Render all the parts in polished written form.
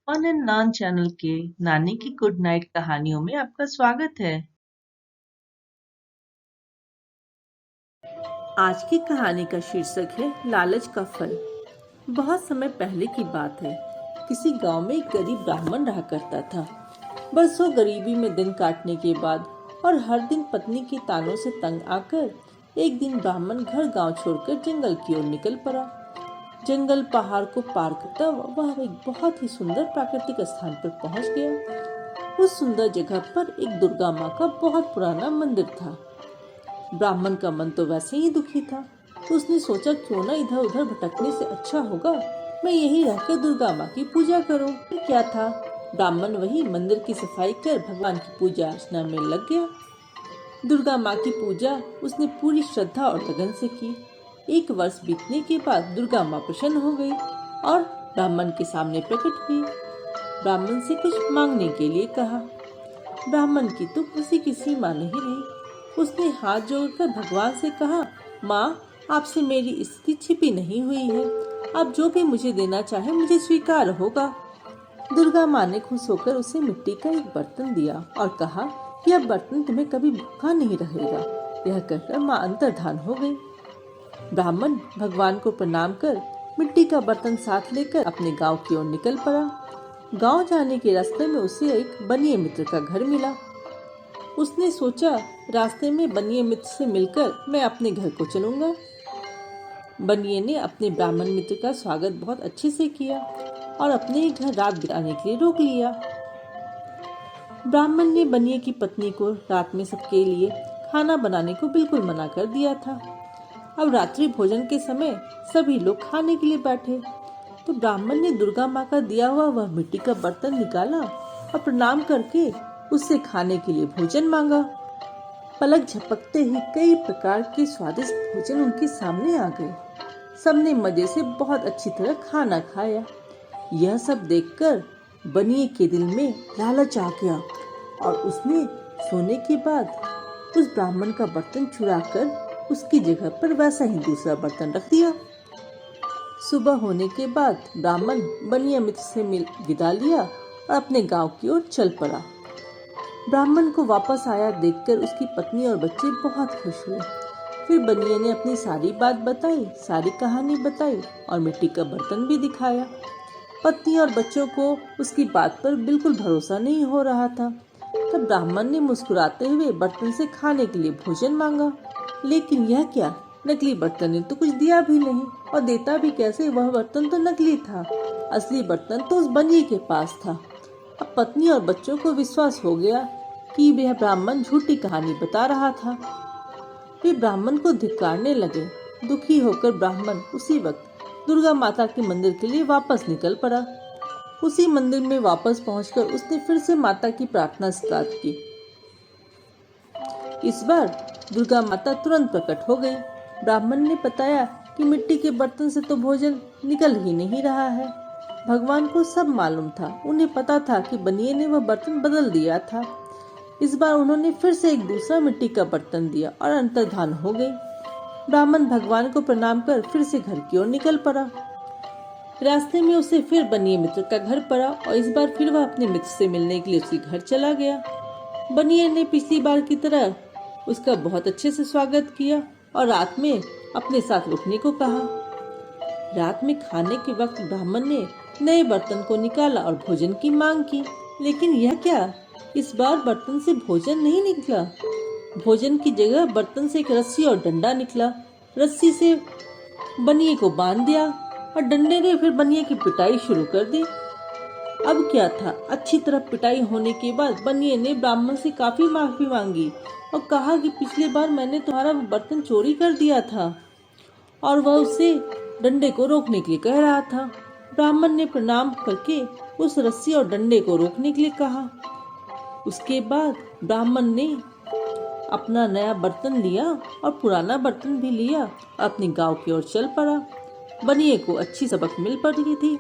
On and non channel के नानी की गुड नाइट कहानियों में आपका स्वागत है। आज की कहानी का शीर्षक है लालच का फल। बहुत समय पहले की बात है। किसी गांव में एक गरीब ब्राह्मण रहा करता था। बरसों गरीबी में दिन काटने के बाद और हर दिन पत्नी के तानों से तंग आकर एक दिन ब्राह्मण घर गांव छोड़कर जंगल की ओर निकल पड़ा। जंगल पहाड़ को पार करता वह एक बहुत ही सुंदर प्राकृतिक स्थान पर पहुंच गया। उस सुंदर जगह पर एक दुर्गा माँ का बहुत पुराना मंदिर था। ब्राह्मण का मन तो वैसे ही दुखी था, तो उसने सोचा क्यों ना इधर उधर भटकने से अच्छा होगा मैं यही रहकर दुर्गा माँ की पूजा करूं। फिर क्या था, ब्राह्मण वही मंदिर की सफाई कर भगवान की पूजा अर्चना में लग गया। दुर्गा माँ की पूजा उसने पूरी श्रद्धा और लगन से की। एक वर्ष बीतने के बाद दुर्गा माँ प्रसन्न हो गई और ब्राह्मण के सामने प्रकट हुई। ब्राह्मण से कुछ मांगने के लिए कहा। ब्राह्मण की तो खुशी की सीमा नहीं रही। उसने हाथ जोड़कर भगवान से कहा, माँ, आपसे मेरी स्थिति छिपी नहीं हुई है। आप जो भी मुझे देना चाहे मुझे स्वीकार होगा। दुर्गा माँ ने खुश होकर उसे मिट्टी का एक बर्तन दिया और कहा, यह बर्तन तुम्हें कभी भूखा नहीं रहेगा। यह कहकर माँ अंतर्धान हो गई। ब्राह्मण भगवान को प्रणाम कर मिट्टी का बर्तन साथ लेकर अपने गांव की ओर निकल पड़ा। गांव जाने के रास्ते में उसे एक बनिए मित्र का घर मिला। उसने सोचा रास्ते में बनिए मित्र से मिलकर मैं अपने घर को चलूंगा। बनिए ने अपने ब्राह्मण मित्र का स्वागत बहुत अच्छे से किया और अपने ही घर रात बिताने के लिए रोक लिया। ब्राह्मण ने बनिए की पत्नी को रात में सबके लिए खाना बनाने को बिल्कुल मना कर दिया था। अब रात्रि भोजन के समय सभी लोग खाने के लिए बैठे, तो ब्राह्मण ने दुर्गा माँ का दिया हुआ वह मिट्टी का बर्तन निकाला और प्रणाम करके उससे खाने के लिए भोजन मांगा। पलक झपकते ही कई प्रकार के स्वादिष्ट भोजन उनके सामने आ गए। सबने मजे से बहुत अच्छी तरह खाना खाया। यह सब देखकर बनिए के दिल में लालच आ गया और उसने सोने के बाद उस ब्राह्मण का बर्तन चुराकर उसकी जगह पर वैसा ही दूसरा बर्तन रख दिया। सुबह होने के बाद ब्राह्मण बनिए मित्र से मिल विदा लिया और अपने गांव की ओर चल पड़ा। ब्राह्मण को वापस आया देखकर उसकी पत्नी और बच्चे बहुत खुश हुए। फिर बनिए ने अपनी सारी बात बताई, सारी कहानी बताई और मिट्टी का बर्तन भी दिखाया। पत्नी और बच्चों को उसकी बात पर बिल्कुल भरोसा नहीं हो रहा था। तब ब्राह्मण ने मुस्कुराते हुए बर्तन से खाने के लिए भोजन मांगा। लेकिन यह क्या, नकली बर्तन ने तो कुछ दिया भी नहीं और देता भी कैसे, वह बर्तन तो नकली था। असली बर्तन तो उस बनिए के पास था। अब पत्नी और बच्चों को विश्वास हो गया कि यह ब्राह्मण झूठी कहानी बता रहा था। वे ब्राह्मण को धिक्कारने लगे। दुखी होकर ब्राह्मण उसी वक्त दुर्गा माता के मंदिर के लिए वापस निकल पड़ा। उसी मंदिर में वापस पहुंचकर उसने फिर से माता की प्रार्थना स्टार्ट की। इस बार दुर्गा माता तुरंत प्रकट हो गई। ब्राह्मण ने बताया कि मिट्टी के बर्तन से तो भोजन निकल ही नहीं रहा है। भगवान को सब मालूम था। उन्हें पता था कि बनिए ने वह बर्तन बदल दिया था। इस बार उन्होंने फिर से एक दूसरा मिट्टी का बर्तन दिया और अंतर्धान हो गई। ब्राह्मण भगवान को प्रणाम कर फिर से घर की ओर निकल पड़ा। रास्ते में उसे फिर बनिए मित्र का घर पड़ा और इस बार फिर वह अपने मित्र से मिलने के लिए उसके घर चला गया। बनिए ने पिछली बार की तरह उसका बहुत अच्छे से स्वागत किया और रात में अपने साथ रुकने को कहा। रात में खाने के वक्त ब्राह्मण ने नए बर्तन को निकाला और भोजन की मांग की। लेकिन यह क्या, इस बार बर्तन से भोजन नहीं निकला। भोजन की जगह बर्तन से एक रस्सी और डंडा निकला। रस्सी से बनिए को बांध दिया और डंडे ने फिर बनिए की पिटाई शुरू कर दी। अब क्या था, अच्छी तरह पिटाई होने के बाद बनिए ने ब्राह्मण से काफी माफी मांगी और कहा कि पिछली बार मैंने तुम्हारा बर्तन चोरी कर दिया था और वह उससे डंडे को रोकने के लिए कह रहा था। ब्राह्मण ने प्रणाम करके उस रस्सी और डंडे को रोकने के लिए कहा। उसके बाद ब्राह्मण ने अपना नया बर्तन लिया और पुराना बर्तन भी लिया और अपने गांव की ओर चल पड़ा। बनिए को अच्छी सबक मिल पड़ी थी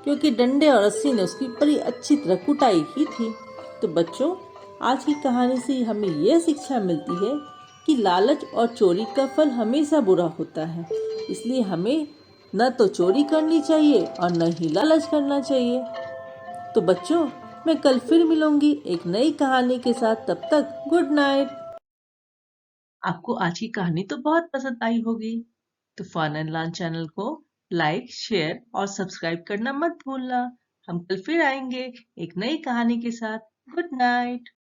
क्योंकि डंडे और रस्सी ने उसकी बड़ी अच्छी तरह कुटाई की थी। तो बच्चों, आज की कहानी से हमें यह शिक्षा मिलती है कि लालच और चोरी का फल हमेशा बुरा होता है। इसलिए हमें न तो चोरी करनी चाहिए और न ही लालच करना चाहिए। तो बच्चों, मैं कल फिर मिलूंगी एक नई कहानी के साथ। तब तक गुड नाइट। आपको आज की कहानी तो बहुत पसंद आई होगी, तो फन एंड लर्न चैनल को लाइक, शेयर और सब्सक्राइब करना मत भूलना। हम कल फिर आएंगे एक नई कहानी के साथ। Good night.